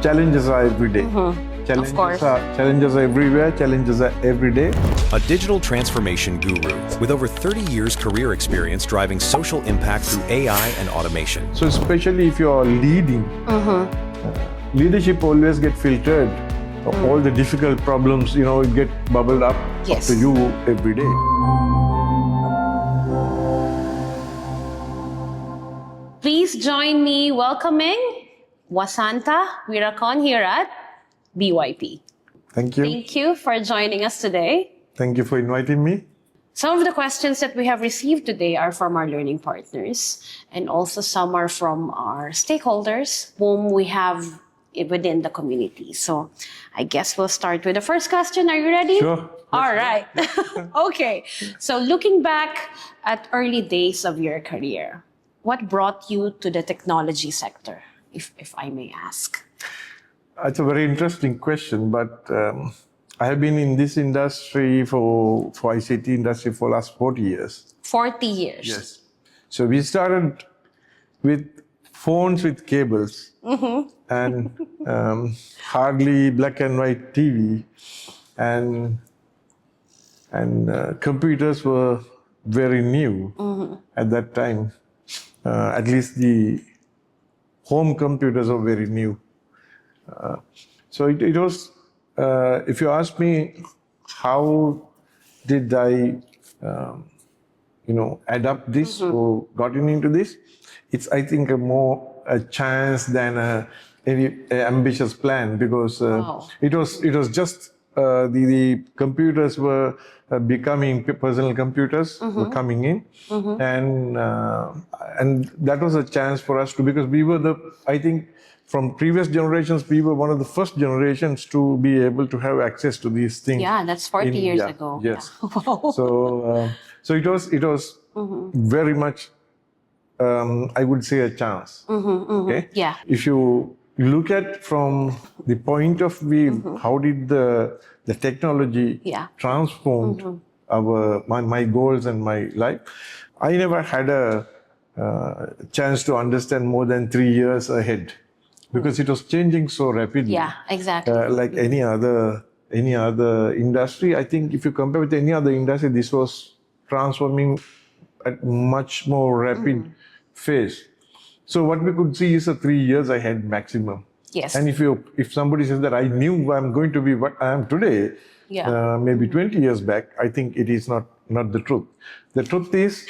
Challenges are every day. Challenges are everywhere. Challenges are every day. A digital transformation guru with over 30 years career experience driving social impact through AI and automation. So especially if you're leading, leadership always get filtered. All the difficult problems, get bubbled up to you every day. Please join me welcoming Wasantha Weerakoone here at BYP. Thank you. Thank you for joining us today. Thank you for inviting me. Some of the questions that we have received today are from our learning partners, and also some are from our stakeholders whom we have within the community. So I guess we'll start with the first question. Are you ready? Sure. All right. Okay. So looking back at early days of your career, what brought you to the technology sector, if I may ask? It's a very interesting question, but I have been in this industry for ICT industry for last 40 years. 40 years? Yes. So we started with phones with cables and hardly black and white TV, and computers were very new at that time. At least the home computers are very new. So it was, if you ask me, how did I, adapt this or gotten into this? It's, I think, a chance than any ambitious plan, because it was just the computers were becoming personal computers were coming in, and that was a chance for us to, because we were I think from previous generations, we were one of the first generations to be able to have access to these things. Yeah, that's 40 years ago. Yes. Yeah. So it was very much, I would say, a chance. Okay. Yeah. If you look at from the point of view, how did the technology transformed my goals and my life? I never had a chance to understand more than 3 years ahead, because it was changing so rapidly. Yeah, exactly. Like any other industry, I think if you compare with any other industry, this was transforming at much more rapid phase. So what we could see is a 3 years ahead maximum. Yes. And if somebody says that I knew I'm going to be what I am today, maybe 20 years back, I think it is not the truth. The truth is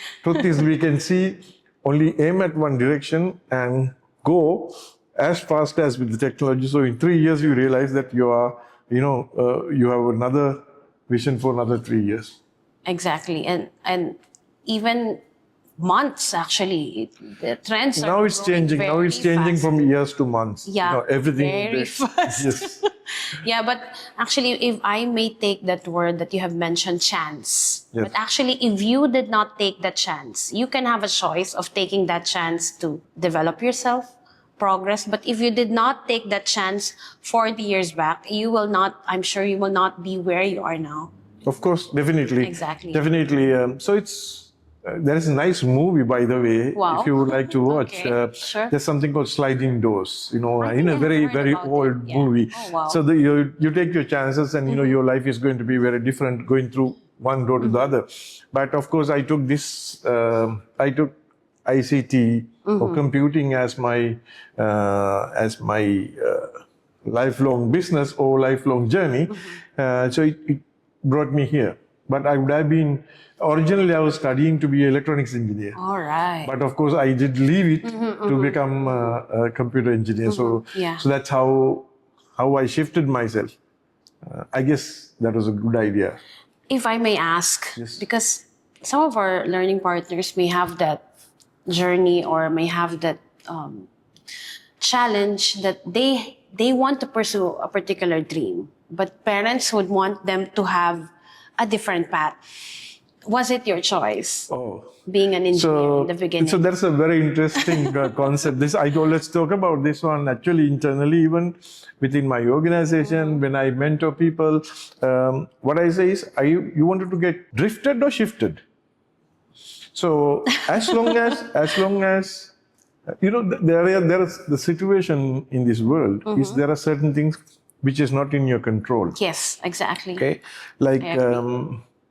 we can see only aim at one direction and go as fast as with the technology. So in 3 years, you realize that you are, you have another vision for another 3 years. Exactly. And even months, actually, the trends are now it's changing. Now it's changing fast. from years to months. Yeah, everything very fast. Yes. Yeah, but actually, if I may take that word that you have mentioned, chance. Yes. But actually, if you did not take that chance, you can have a choice of taking that chance to develop yourself, progress. But if you did not take that chance 40 years back, I'm sure you will not be where you are now. Of course, definitely. Exactly. Definitely. So there is a nice movie, by the way, Wow. if you would like to watch. Okay, sure. There's something called Sliding Doors, in a I've very, heard very about old it. Yeah. movie. Oh, wow. So you take your chances, and your life is going to be very different going through one door to the other. But of course, I took ICT or computing as my lifelong business or lifelong journey. So it brought me here. But I would have been, originally I was studying to be an electronics engineer. All right. But of course I did leave it to become a computer engineer. So that's how I shifted myself. I guess that was a good idea. If I may ask, because some of our learning partners may have that journey or may have that challenge that they want to pursue a particular dream, but parents would want them to have a different path. Was it your choice? Being an engineer in the beginning. So that's a very interesting concept. Let's talk about this one actually internally, even within my organization. When I mentor people, what I say is, you wanted to get drifted or shifted? So as long as there is the situation in this world is there are certain things which is not in your control. Yes, exactly. Okay, like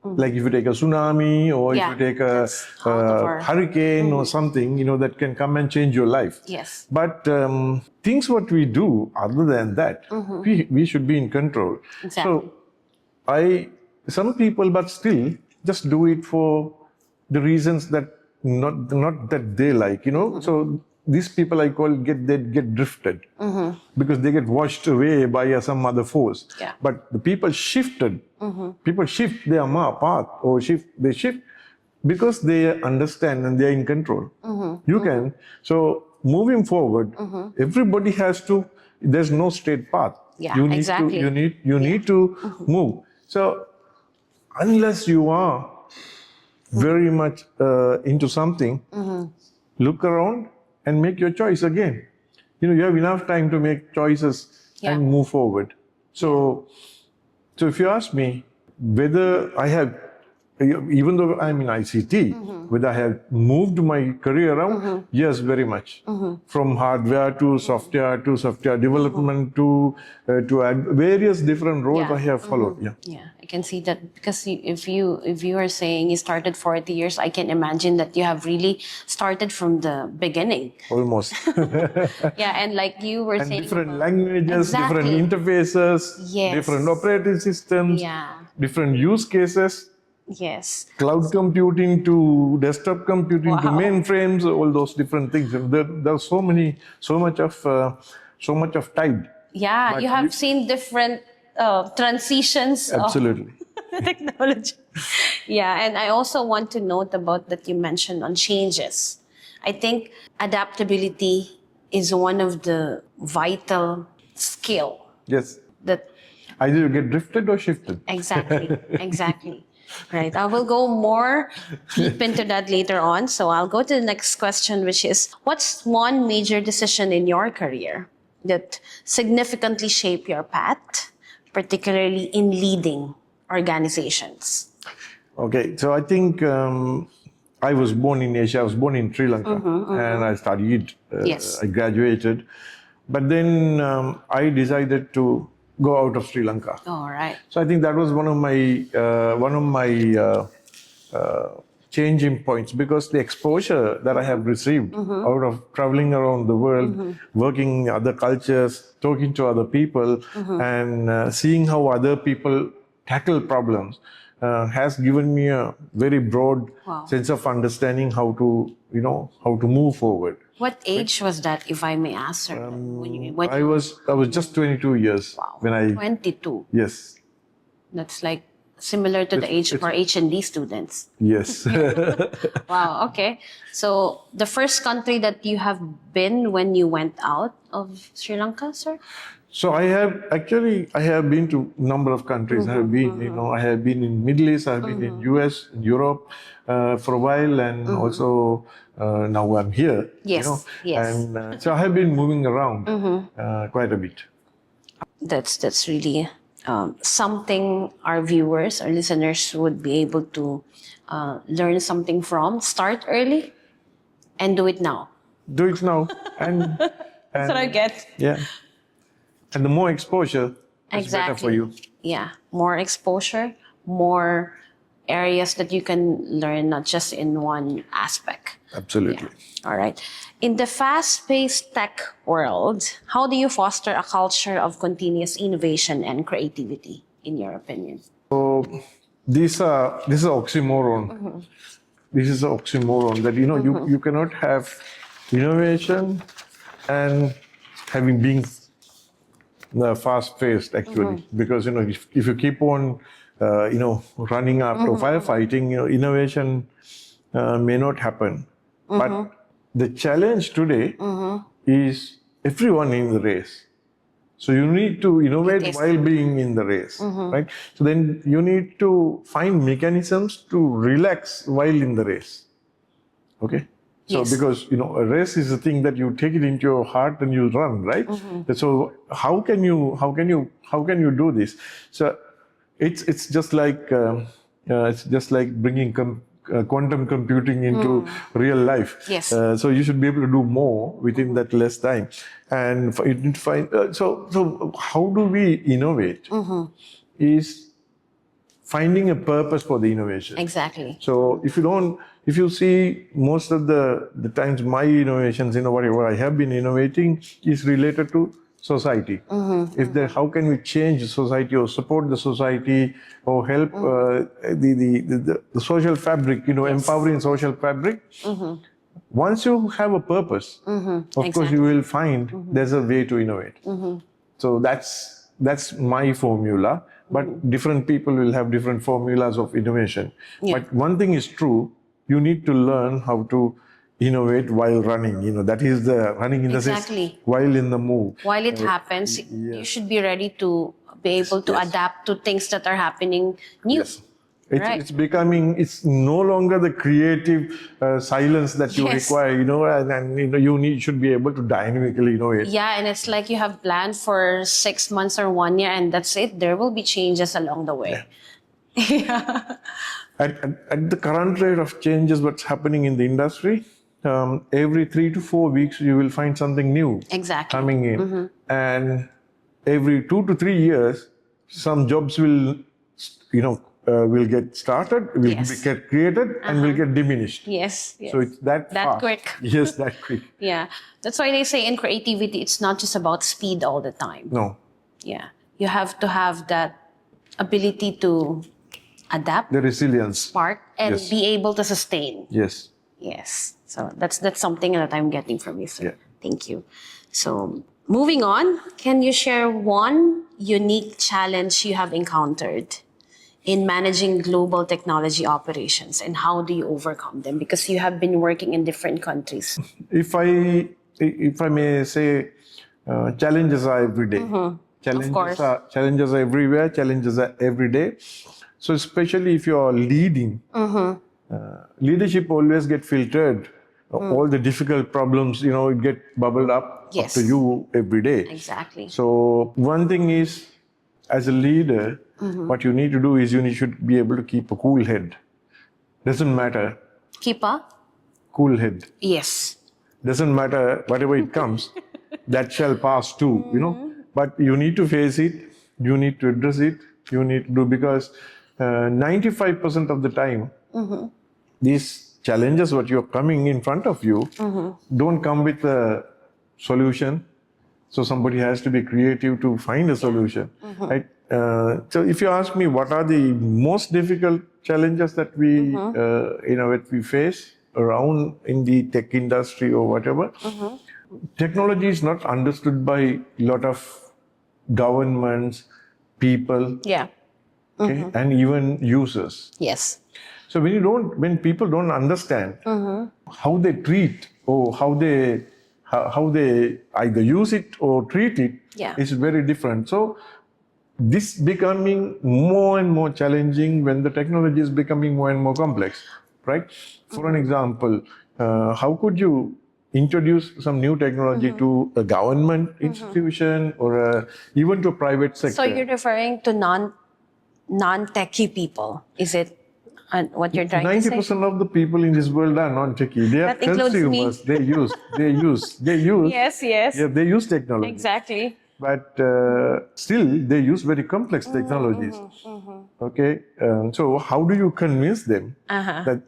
like if you take a tsunami or if you take a that's out of our- hurricane or something, that can come and change your life. Yes. But things what we do other than that, we should be in control. Exactly. So some people, but still just do it for the reasons that not that they like, So these people I call they get drifted because they get washed away by some other force. Yeah. But the people shifted. People shift their path or they shift because they understand and they are in control. You can. So moving forward, everybody has to. There's no straight path. Yeah, you need exactly. to. You need to move. So unless you are very much into something, look around and make your choice again. You have enough time to make choices and move forward. So if you ask me whether I have, even though I'm in ICT, whether I have moved my career around, yes, very much. From hardware to software development to various different roles I have followed. Yeah, I can see that because if you are saying you started 40 years, I can imagine that you have really started from the beginning. Almost. Yeah, and like you were And saying, different languages, Exactly. different interfaces, Yes. different operating systems, Yeah. different use cases, yes, cloud computing to desktop computing to Wow. mainframes, all those different things. And there's so much of tide. yeah, But you have seen different transitions Absolutely. of technology. Yeah, and I also want to note about that you mentioned on changes. I think adaptability is one of the vital skill Yes. that Either you get drifted or shifted. exactly. Right. I will go more deep into that later on. So I'll go to the next question, which is, what's one major decision in your career that significantly shaped your path, particularly in leading organizations? Okay, so I think I was born in Asia. I was born in Sri Lanka, and I studied. Yes. I graduated, but then I decided to go out of Sri Lanka. All right. So I think that was one of my changing points, because the exposure that I have received out of traveling around the world, working in other cultures, talking to other people, and seeing how other people tackle problems has given me a very broad sense of understanding how to move forward. What age was that, if I may ask, sir? When I was just 22 years when I 22. yes. That's like similar to the age of our H&D students. Yes. Wow, okay. So the first country that you have been when you went out of Sri Lanka, sir? So I have been to a number of countries. I have been in Middle East, I have been in US, in Europe for a while, and also now I'm here. Yes, yes. And so I have been moving around quite a bit. That's really something our viewers, our listeners would be able to learn something from. Start early and do it now. Do it now, and That's what I get. yeah, and the more exposure, is better for you. Yeah, more exposure, more areas that you can learn, not just in one aspect. Absolutely. All right. In the fast-paced tech world, how do you foster a culture of continuous innovation and creativity, in your opinion? So this is oxymoron. This is an oxymoron that you cannot have innovation and having been fast-paced actually, because if you keep on running after firefighting, innovation may not happen. But the challenge today is everyone in the race. So you need to innovate while being in the race, right? So then you need to find mechanisms to relax while in the race. Okay? So because a race is a thing that you take it into your heart and you run, right? So how can you do this? So it's just like bringing quantum computing into real life. Yes. So you should be able to do more within that less time. And for it to find, so how do we innovate? Is finding a purpose for the innovation. Exactly. So if you see most of the times my innovations, whatever I have been innovating is related to society. How can we change society or support the society or help the social fabric, empowering social fabric. Once you have a purpose, of course you will find there's a way to innovate. So that's my formula. But different people will have different formulas of innovation. Yeah. But one thing is true, you need to learn how to innovate while running. That is the running in the sense Exactly. while in the move. While it happens, you should be ready to be able to adapt to things that are happening new. Yes. Right. It's no longer the creative silence that you require, and you should be able to dynamically innovate. Yeah, and it's like you have planned for 6 months or 1 year, and that's it. There will be changes along the way. Yeah. At the current rate of changes, what's happening in the industry, every 3 to 4 weeks, you will find something new Exactly. coming in. And every 2 to 3 years, some jobs will get started, will get created, and will get diminished. Yes. So it's that fast. quick. Yes, that quick. Yeah. That's why they say in creativity, it's not just about speed all the time. No, Yeah. You have to have that ability to adapt, the resilience. spark, and Yes. be able to sustain. Yes. Yes. So that's something that I'm getting from you, sir. Yeah. Thank you. So moving on, can you share one unique challenge you have encountered in managing global technology operations, and how do you overcome them? Because you have been working in different countries. If I may say, challenges are every day. course. Challenges are everywhere. Challenges are every day. So especially if you are leading, leadership always get filtered. All the difficult problems, it get bubbled up Yes. to you every day. Exactly. So one thing is, as a leader, what you need to do is you should be able to keep a cool head. Doesn't matter. Keep up? Cool head. Yes. Doesn't matter whatever it comes, that shall pass too, But you need to face it. You need to address it. You need to do, because 95% of the time, these challenges, what you're coming in front of you, don't come with a solution. So somebody has to be creative to find a solution, right? So if you ask me, what are the most difficult challenges that we face around in the tech industry or whatever? Technology is not understood by a lot of governments, people, Yeah. okay, and even users. Yes. So when people don't understand how they treat or how they either use it or treat it, is very different. So this becoming more and more challenging when the technology is becoming more and more complex, right? For an example, how could you introduce some new technology to a government institution or even to a private sector? So you're referring to non-techie people, is it? What you're trying to say? 90% of the people in this world are non-techie. They are That includes me. consumers. They use. Yes, yes. Yeah, they use technology. Exactly. But still, they use very complex technologies. Okay, so how do you convince them that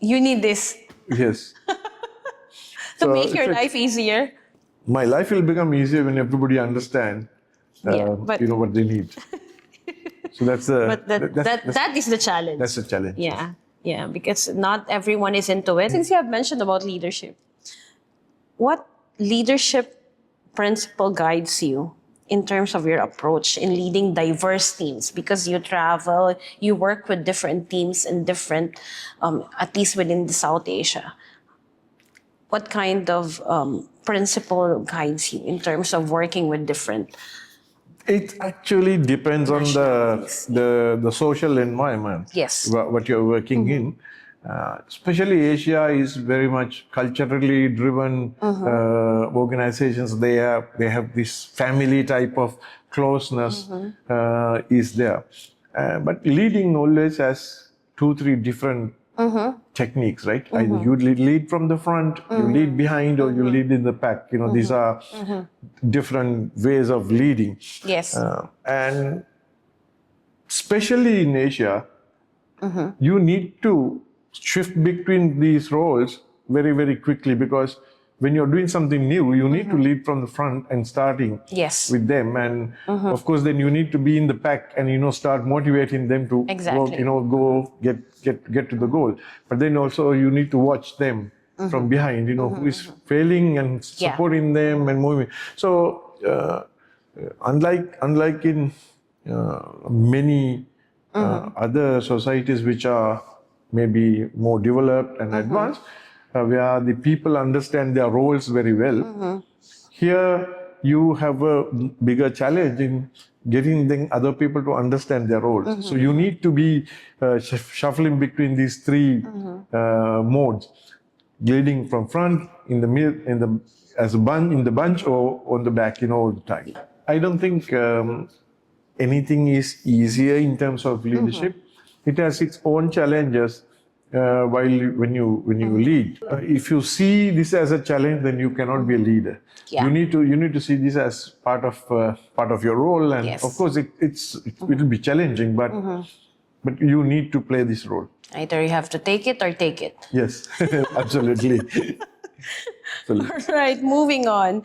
You need this yes? to So make your it's life easier. My life will become easier when everybody understand, but- what they need. So that's But that is the challenge. that's a challenge. Yeah, because not everyone is into it. Since you have mentioned about leadership, what leadership principle guides you in terms of your approach in leading diverse teams? Because you travel, you work with different teams in different, at least within the South Asia. What kind of principle guides you in terms of working with different? It actually depends on the social environment. Yes. What you're working in. Especially Asia is very much culturally driven organizations. They have this family type of closeness is there. But leading always has 2-3 different techniques, right? Either you lead from the front, you lead behind, or you lead in the back. These are different ways of leading. Yes. And especially in Asia, you need to shift between these roles very, very quickly, because when you're doing something new, you need to lead from the front and starting Yes. with them. And of course, then you need to be in the pack and, start motivating them to Exactly. go get to the goal. But then also you need to watch them from behind, who is failing and supporting them and moving. So unlike in many other societies which are maybe more developed and advanced, where the people understand their roles very well. Here, you have a bigger challenge in getting other people to understand their roles. So you need to be shuffling between these three modes: leading from front, in the middle, as a bunch, in the bunch, or on the back, all the time. I don't think anything is easier in terms of leadership. It has its own challenges. When you lead, if you see this as a challenge, then you cannot be a leader. Yeah. You need to see this as part of your role, and of course it will be challenging, but you need to play this role. Either you have to take it or take it. Yes, absolutely. All right, moving on.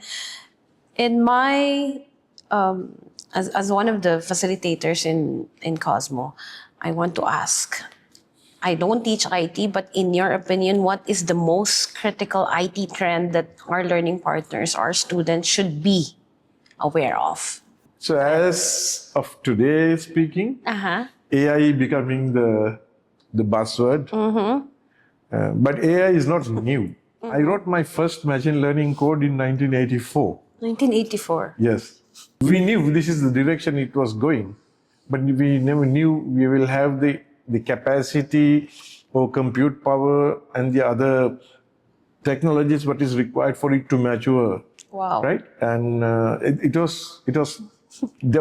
In my as one of the facilitators in COSMO, I want to ask. I don't teach IT, but in your opinion, what is the most critical IT trend that our learning partners, our students should be aware of? So as of today speaking, AI becoming the buzzword. But AI is not new. I wrote my first machine learning code in 1984. 1984. Yes. We knew this is the direction it was going, but we never knew we will have the capacity or compute power and the other technologies what is required for it to mature. Wow. Right? And there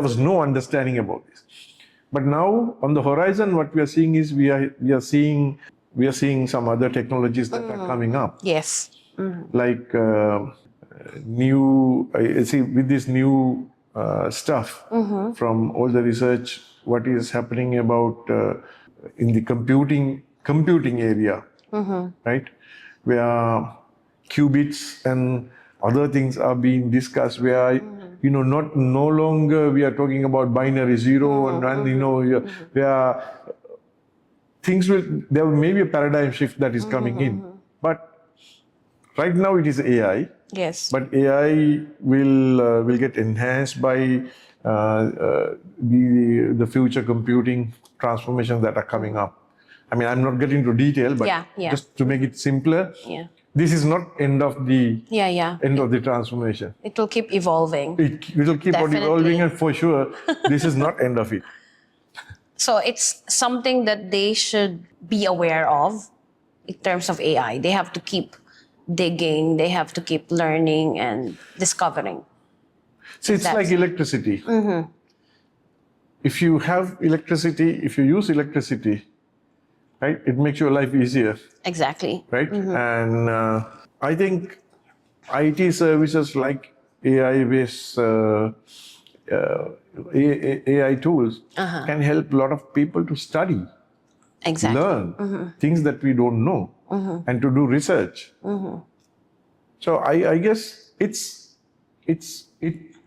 was no understanding about this. But now on the horizon, what we are seeing is we are seeing some other technologies that are coming up. Yes. Like with this new stuff from all the research, what is happening about in the computing area, right? Where qubits and other things are being discussed, where no longer we are talking about binary 0 and 1, where there may be a paradigm shift that is coming in. But right now it is AI. Yes. But AI will get enhanced by the future computing transformations that are coming up. I mean, I'm not getting into detail, but just to make it simpler, this is not end of the end of the transformation. It will keep evolving. It will keep on evolving, and for sure, this is not end of it. So it's something that they should be aware of in terms of AI. They have to keep digging, they have to keep learning and discovering. So it's like electricity. If you have electricity, if you use electricity, right, it makes your life easier. Exactly. Right? And I think IT services like AI-based AI tools can help a lot of people to study, learn things that we don't know, and to do research. So I guess it's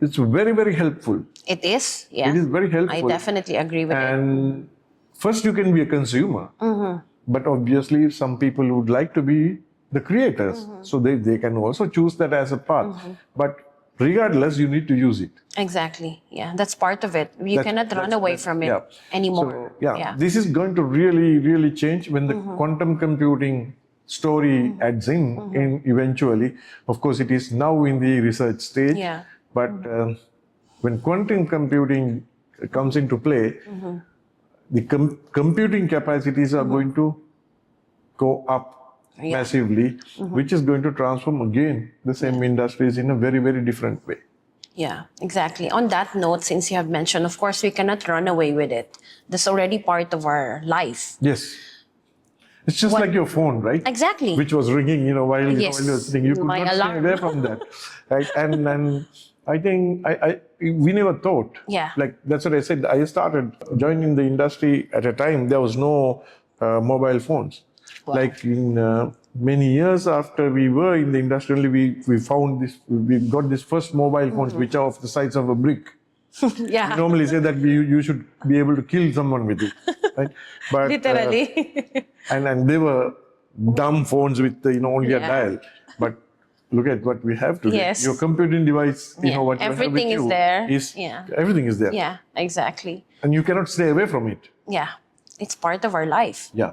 very, very helpful. It is, yeah. It is very helpful. I definitely agree with it. And first you can be a consumer, but obviously some people would like to be the creators. So they can also choose that as a path. But regardless, you need to use it. Exactly, yeah. That's part of it. You cannot run away from it anymore. So, this is going to really, really change when the quantum computing story adds in eventually. Of course, it is now in the research stage. Yeah. But when quantum computing comes into play, the computing capacities are going to go up massively, which is going to transform again the same industries in a very, very different way. Yeah, exactly. On that note, since you have mentioned, of course, we cannot run away with it. That's already part of our life. Yes. It's just like your phone, right? Exactly. Which was ringing, while Yes. while you were sitting. You could My not alarm. stay away from that, right? And I think we never thought. Yeah. Like that's what I said. I started joining the industry at a time there was no mobile phones. Wow. Like in many years after we were in the industry, only we found this. We got this first mobile phones, which are of the size of a brick. Yeah. We normally say that you should be able to kill someone with it, right? But Literally. and they were dumb phones with only a Yeah. dial. But look at what we have today. Yes. Your computing device, Yeah. what you Everything have is with you there. is Yeah. everything is there, Yeah, exactly. and you cannot stay away from it. Yeah. It's part of our life. Yeah.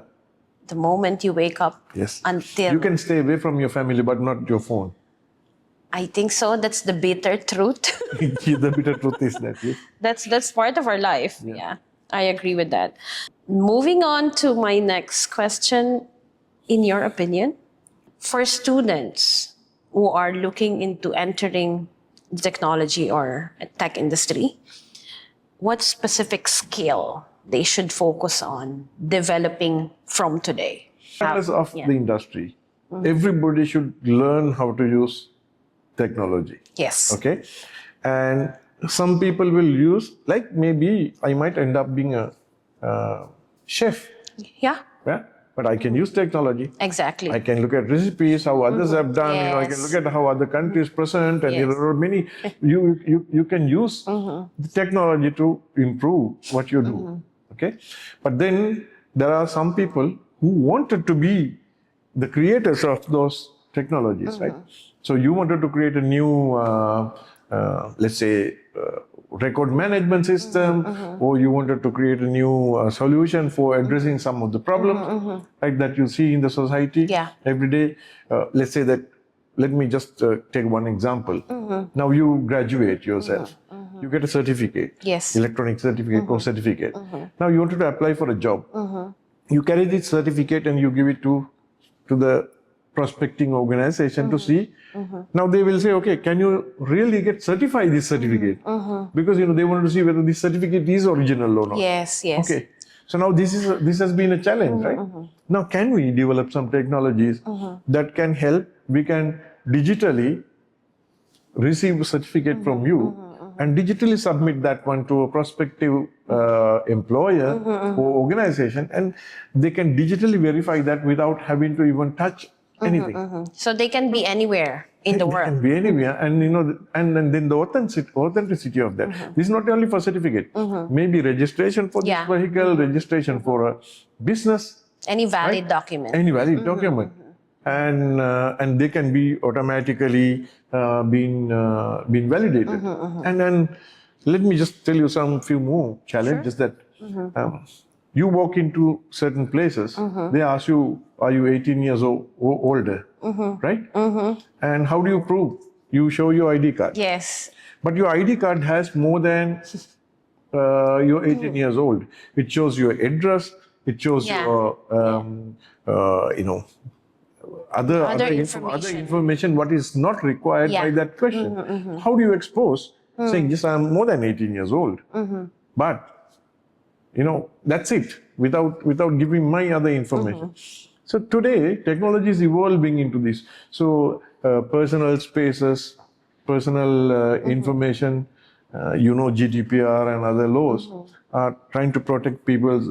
The moment you wake up Yes. until... You can stay away from your family, but not your phone. I think so. That's the bitter truth. The bitter truth is that. Yes. That's part of our life. Yeah. Yeah, I agree with that. Moving on to my next question. In your opinion, for students who are looking into entering the technology or tech industry, what specific skill they should focus on developing from today? Regardless of Yeah. the industry, everybody should learn how to use technology. Yes. Okay, and some people will use, like maybe I might end up being a chef, Yeah, yeah, but I can use technology. exactly. I can look at recipes, how others have done. I can Yes. look at how other countries present, and Yes. there are many. You can use the technology to improve what you do. Okay, but then there are some people who wanted to be the creators of those technologies, right? So you wanted to create a new, let's say, record management system, or you wanted to create a new solution for addressing some of the problems, right, that you see in the society Yeah. every day. Let's say that. Let me just take one example. Now you graduate yourself. You get a certificate. Yes. Electronic certificate, course certificate. Now you wanted to apply for a job. You carry this certificate and you give it to the prospecting organization to see. Now they will say, okay, can you really get certified this certificate? Because they want to see whether this certificate is original or not. Yes, yes. Okay. So now this has been a challenge, right? Now can we develop some technologies that can help? We can digitally receive a certificate from you and digitally submit that one to a prospective employer or organization, and they can digitally verify that without having to even touch anything. So they can be anywhere in the It can world. be anywhere, and and then the authenticity of that. This is not only for certificate. Maybe registration for Yeah. this vehicle, registration for a business, Any valid right? document. any valid document, and they can be automatically being validated. And then let me just tell you some few more challenges that you walk into certain places. They ask you, "Are you 18 years old or older?" Right? And how do you prove? You show your ID card. Yes. But your ID card has more than you're 18 years old. It shows your address. It shows Yeah. your, other information. information. What is not required by Yeah. that question? How do you expose saying, "Yes, I'm more than 18 years old," but that's it without giving my other information. So today, technology is evolving into this. So personal spaces, personal information, GDPR and other laws are trying to protect people's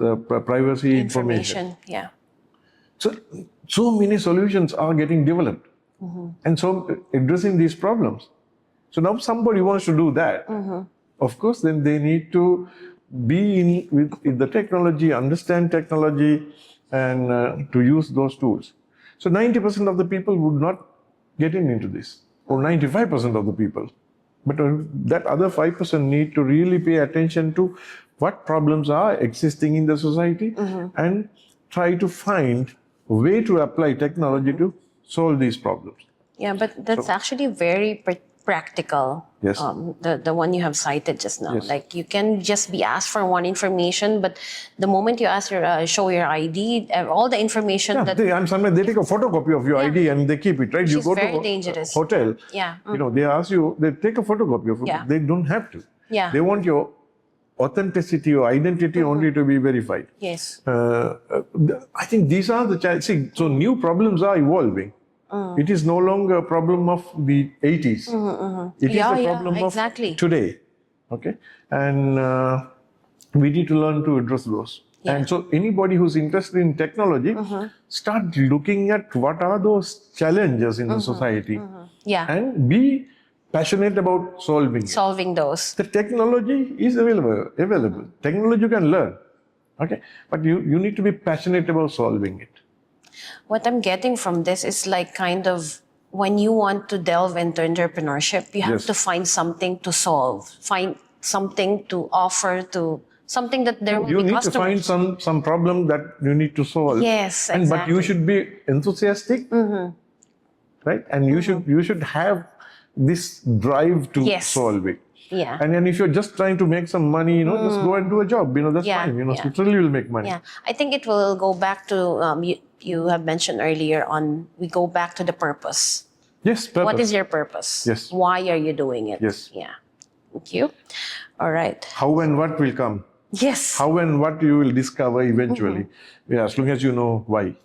privacy information. Yeah. So many solutions are getting developed, and so addressing these problems. So now somebody wants to do that. Of course, then they need to be in the technology, understand technology, and to use those tools. So 90% of the people would not get into this, or 95% of the people. But that other 5% need to really pay attention to what problems are existing in the society and try to find a way to apply technology to solve these problems. Yeah, but that's actually very practical. Yes. The one you have cited just now. Yes. Like you can just be asked for one information, but the moment you ask show your ID, all the information Yeah, that sometimes they take a photocopy of your ID and they keep it, right? Which You is go very to a dangerous. hotel, Yeah. they ask you, they take a photocopy of it. Yeah. They don't have to. Yeah. They want your authenticity or identity only to be verified. Yes. I think these are the challenges. See, so new problems are evolving. It is no longer a problem of the 80s. It is a problem exactly. of today. Okay, and we need to learn to address those. Yeah. And so anybody who's interested in technology, start looking at what are those challenges in the society, Yeah. and be passionate about solving it. Solving those. The technology is available. Technology you can learn. Okay, but you need to be passionate about solving it. What I'm getting from this is like kind of when you want to delve into entrepreneurship, you have Yes. to find something to solve, find something to offer, to something that there will You be need customers. to find some problem that you need to solve. Yes, But exactly. you should be enthusiastic, right? And you should have this drive to Yes. solve it. Yeah. And then if you're just trying to make some money, just go and do a job. That's Yeah, fine. yeah. Literally you'll make money. Yeah, I think it will go back to you have mentioned earlier on. We go back to the purpose. Yes, purpose. What is your purpose? Yes. Why are you doing it? Yes. Yeah. Thank you. All right. How and what will come? Yes. How and what you will discover eventually. Yeah, as long as you know why.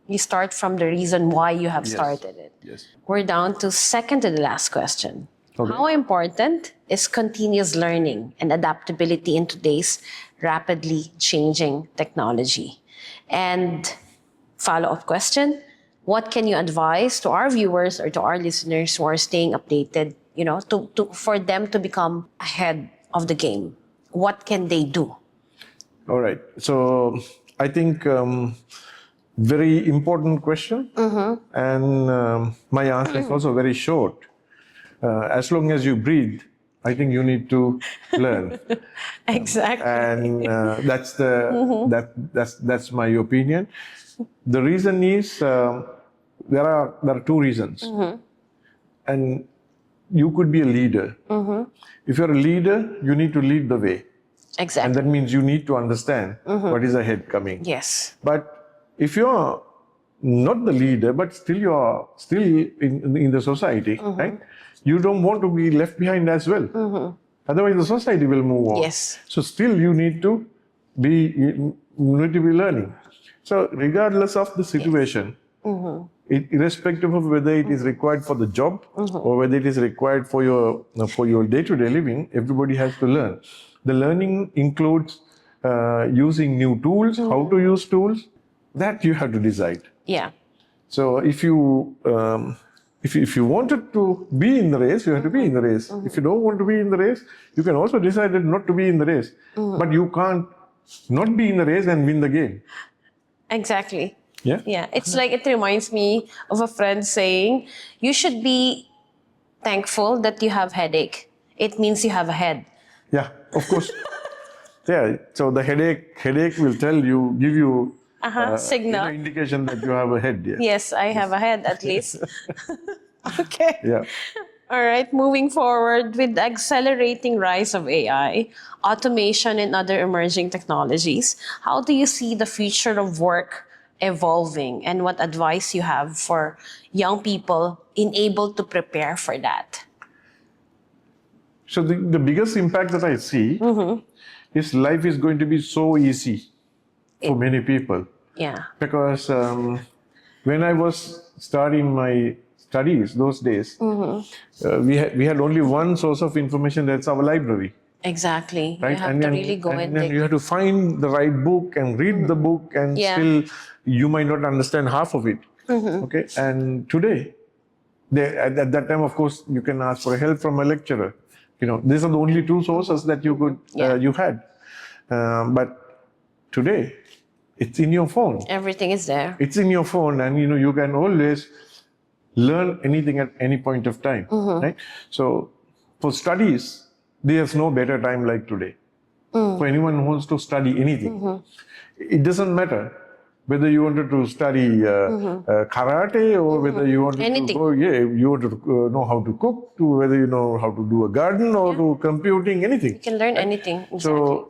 You start from the reason why you have started it. Yes. We're down to second to the last question. Okay. How important is continuous learning and adaptability in today's rapidly changing technology? And follow-up question, what can you advise to our viewers or to our listeners who are staying updated, for them to become ahead of the game? What can they do? All right. So I think very important question. And my answer is also very short. As long as you breathe, I think you need to learn. Exactly. And that's my opinion. The reason is there are two reasons. And you could be a leader. If you're a leader, you need to lead the way. Exactly. And that means you need to understand what is ahead coming. Yes. But if you're not the leader, but still you're still in the society, right? You don't want to be left behind as well. Otherwise, the society will move on. Yes. So still you need to be learning. So regardless of the situation, irrespective of whether it is required for the job or whether it is required for your day-to-day living, everybody has to learn. The learning includes using new tools, how to use tools, that you have to decide. Yeah. So if you wanted to be in the race, you have to be in the race. If you don't want to be in the race, you can also decide not to be in the race. But you can't not be in the race and win the game. Exactly. Yeah? Yeah. It's like it reminds me of a friend saying, you should be thankful that you have headache. It means you have a head. Yeah, of course. Yeah. So the headache will give you Signal. indication that you have a head. Yeah. Yes, I have a head at least. Okay. Yeah. All right. Moving forward, with the accelerating rise of AI, automation, and other emerging technologies, how do you see the future of work evolving, and what advice you have for young people able to prepare for that? So the biggest impact that I see is life is going to be so easy for many people. Yeah. Because when I was starting my studies those days, we had only one source of information, that's our library. Exactly. Right? You have to really go and then dig. you have to find the right book and read the book, and Yeah. still you might not understand half of it. Okay, and today, at that time, of course, you can ask for help from a lecturer. These are the only two sources that you could you had. But today, it's in your phone. Everything is there. It's in your phone, and you can always learn anything at any point of time. Right? So for studies, there's no better time like today. For anyone who wants to study anything, it doesn't matter whether you wanted to study karate or whether you wanted Anything. you want to know how to cook, to whether you know how to do a garden or to computing, anything. You can learn anything. Exactly.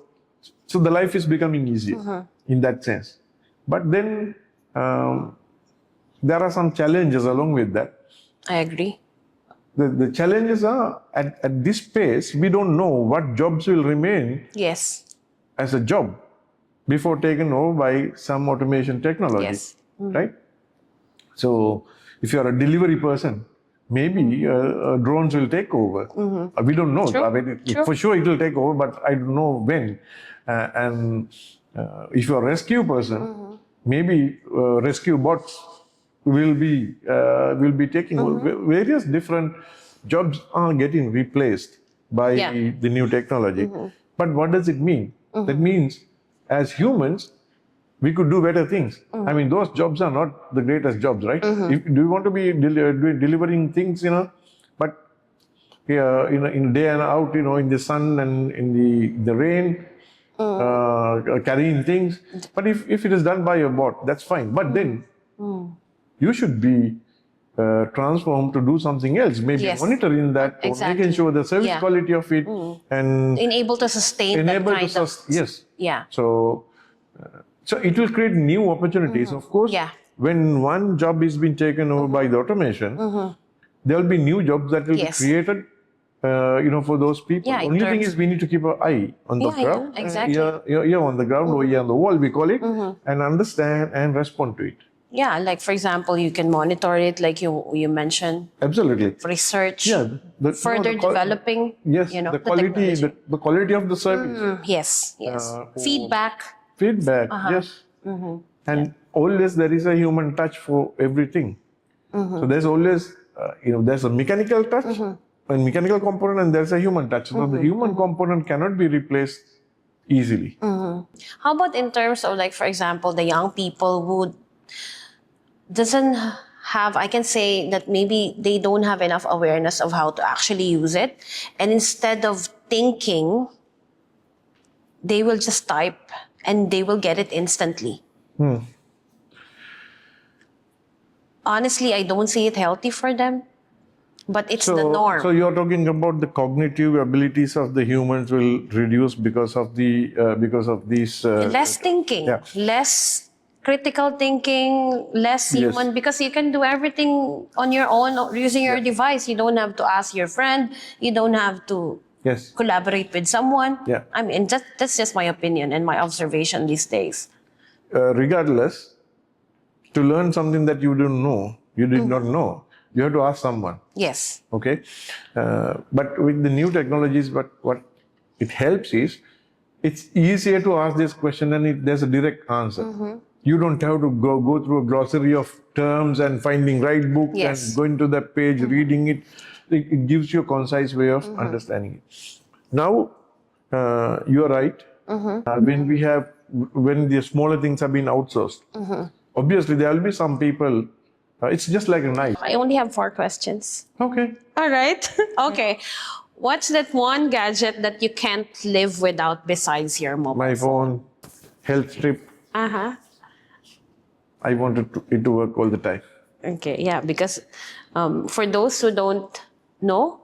So the life is becoming easier in that sense. But then there are some challenges along with that. I agree. the challenges are at this pace, we don't know what jobs will remain Yes. as a job before taken over by some automation technology, Yes. right? So if you are a delivery person, maybe drones will take over. We don't know. True. I mean, True. for sure it will take over, but I don't know when. And if you're a rescue person, maybe rescue bots will be taking over. Various different jobs are getting replaced by Yeah. the new technology. But what does it mean? That means as humans, we could do better things. I mean, those jobs are not the greatest jobs, right? Do you want to be delivering things, but in day and out, in the sun and in the rain, carrying things. But if it is done by a bot, that's fine. But then you should be transformed to do something else, maybe Yes. monitoring that, or Exactly. making sure the service Yeah. quality of it, and Enable to sustain that enable to kind of. yes. Yeah. So it will create new opportunities. Of course, Yeah. when one job is being taken over by the automation, there will be new jobs that will Yes. be created, for those people. Yeah, in Only thing terms- is we need to keep an eye on the Yeah, yeah, ground, exactly. ear on the ground or ear on the wall, we call it, and understand and respond to it. Yeah, like for example, you can monitor it, like you mentioned, Absolutely. research, Yeah. further Yes, developing. the quality, technology. the quality of the service. Yes, yes. or Feedback. feedback, yes. And always there is a human touch for everything. So there's always, there's a mechanical touch, a mechanical component, and there's a human touch. So the human component cannot be replaced easily. How about in terms of, like, for example, the young people who doesn't have, I can say that maybe they don't have enough awareness of how to actually use it. And instead of thinking, they will just type and they will get it instantly. Honestly, I don't see it healthy for them, but it's the norm. So you're talking about the cognitive abilities of the humans will reduce because of these. Less thinking, yeah. less critical thinking, less Yes. human, because you can do everything on your own using your device. You don't have to ask your friend. You don't have to Yes. collaborate with someone. Yeah. I mean, that's just my opinion and my observation these days. Regardless, to learn something that you don't know, you did not know, you have to ask someone. Yes. Okay, but with the new technologies, what it helps is it's easier to ask this question and there's a direct answer. You don't have to go through a glossary of terms and finding right book Yes. and going to that page, reading it. It gives you a concise way of understanding it. Now, you are right. When the smaller things have been outsourced, obviously there will be some people. It's just like a knife. I only have 4 questions. Okay. All right. Okay. What's that one gadget that you can't live without besides your mobile? My phone, health strip. Uh-huh. I wanted it to work all the time. Okay, yeah, because for those who don't know,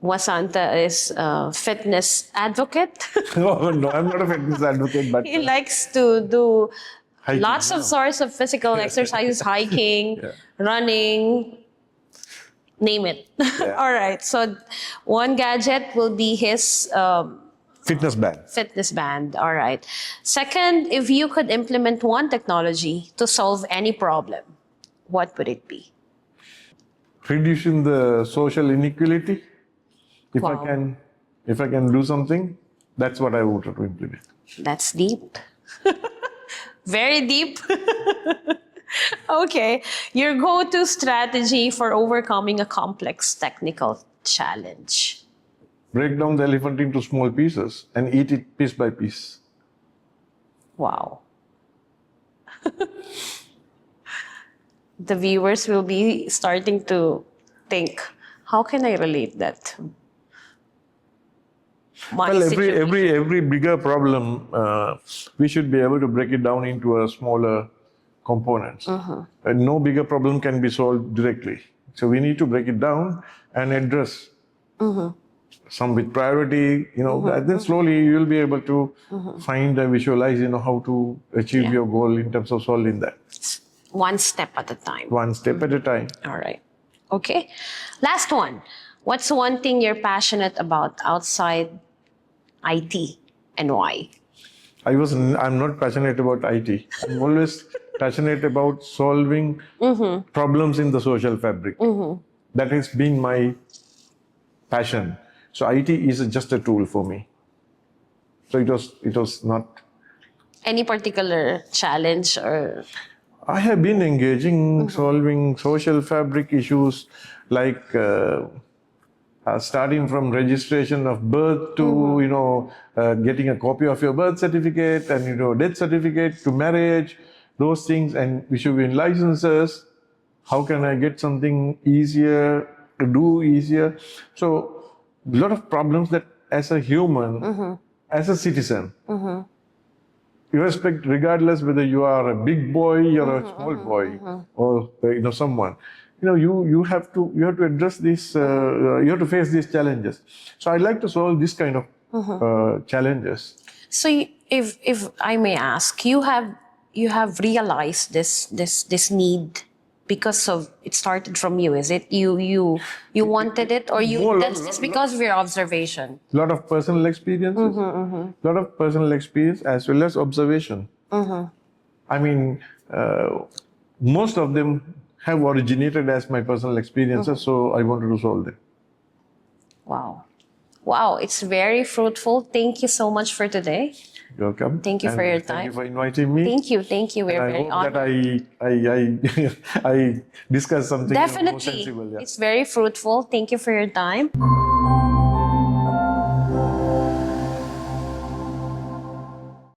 Wasantha is a fitness advocate. Oh, no, I'm not a fitness advocate, but He likes to do hiking, lots of sorts of physical exercises, hiking, Yeah. running, name it. All right, so one gadget will be his fitness band. fitness band. All right. Second, if you could implement one technology to solve any problem, what would it be? Reducing the social inequality. If Wow. I can do something, that's what I wanted to implement. That's deep. Very deep. Okay. Your go-to strategy for overcoming a complex technical challenge. Break down the elephant into small pieces and eat it piece by piece. Wow. The viewers will be starting to think, how can I relate that to my Well, situation? every bigger problem, we should be able to break it down into a smaller components. And no bigger problem can be solved directly. So we need to break it down and address some with priority. And then slowly you will be able to find and visualize, how to achieve your goal in terms of solving that. One step at a time. One step at a time. All right. Okay. Last one. What's one thing you're passionate about outside IT and why? I'm not passionate about IT. I'm always passionate about solving problems in the social fabric. That has been my passion. So IT is just a tool for me. So it was not. Any particular challenge or I have been engaging solving social fabric issues like starting from registration of birth to getting a copy of your birth certificate and death certificate to marriage, those things, and issuing licenses. How can I get something easier to do easier? So a lot of problems that as a human, as a citizen, irrespective, regardless whether you are a big boy or a small boy or someone, you have to address this. You have to face these challenges. So I like to solve this kind of challenges. so if I may ask, you have realized this need because of it started from you, is it? You wanted it, or that's just because of your observation? Lot of personal experiences, lot of personal experience as well as observation. I mean, most of them have originated as my personal experiences, so I wanted to solve them. Wow, it's very fruitful. Thank you so much for today. You're welcome. Thank you for your time. Thank you for inviting me. Thank you. We're And very I honored. hope that I discussed something more Definitely. sensible. Yeah. It's very fruitful. Thank you for your time.